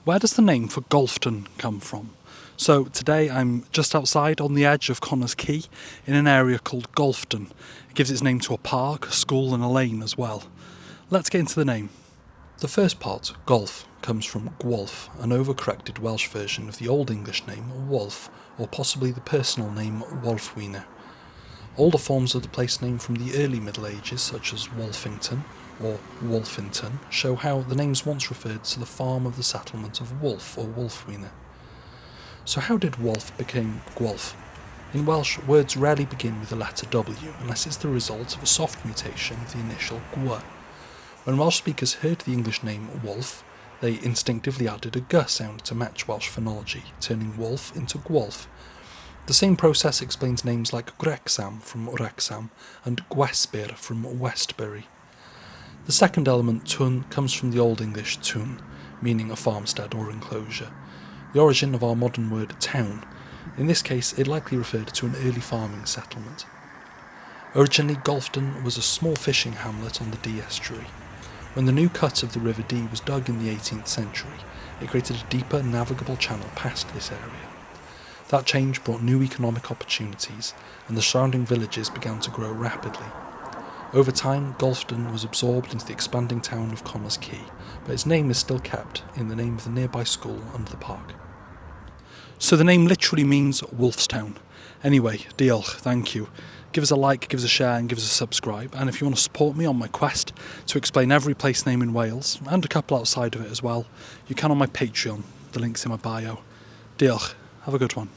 Where does the name for Golftyn come from? So today I'm just outside on the edge of Connors Quay in an area called Golftyn. It gives its name to a park, a school and a lane as well. Let's get into the name. The first part, golf, comes from gwolf, an overcorrected Welsh version of the Old English name Wolf, or possibly the personal name Wolfwine. Older forms of the place name from the early Middle Ages, such as Wolfington or Wolfington, show how the names once referred to the farm of the settlement of Wolf or Wolfwine. So how did Wolf become Gwolf? In Welsh, words rarely begin with the letter W, unless it's the result of a soft mutation of the initial gw. When Welsh speakers heard the English name Wolf, they instinctively added a g sound to match Welsh phonology, turning Wolf into Gwolf. The same process explains names like Wrexham from Wrexham and Gwesbyr from Westbury. The second element, tun, comes from the Old English tun, meaning a farmstead or enclosure, the origin of our modern word town. In this case, it likely referred to an early farming settlement. Originally, Golftyn was a small fishing hamlet on the Dee estuary. When the new cut of the River Dee was dug in the 18th century, it created a deeper navigable channel past this area. That change brought new economic opportunities, and the surrounding villages began to grow rapidly. Over time, Golftyn was absorbed into the expanding town of Connors Quay, but its name is still kept in the name of the nearby school and the park. So the name literally means Wolfstown. Anyway, diolch, thank you. Give us a like, give us a share and give us a subscribe, and if you want to support me on my quest to explain every place name in Wales, and a couple outside of it as well, you can on my Patreon, the link's in my bio. Diolch, have a good one.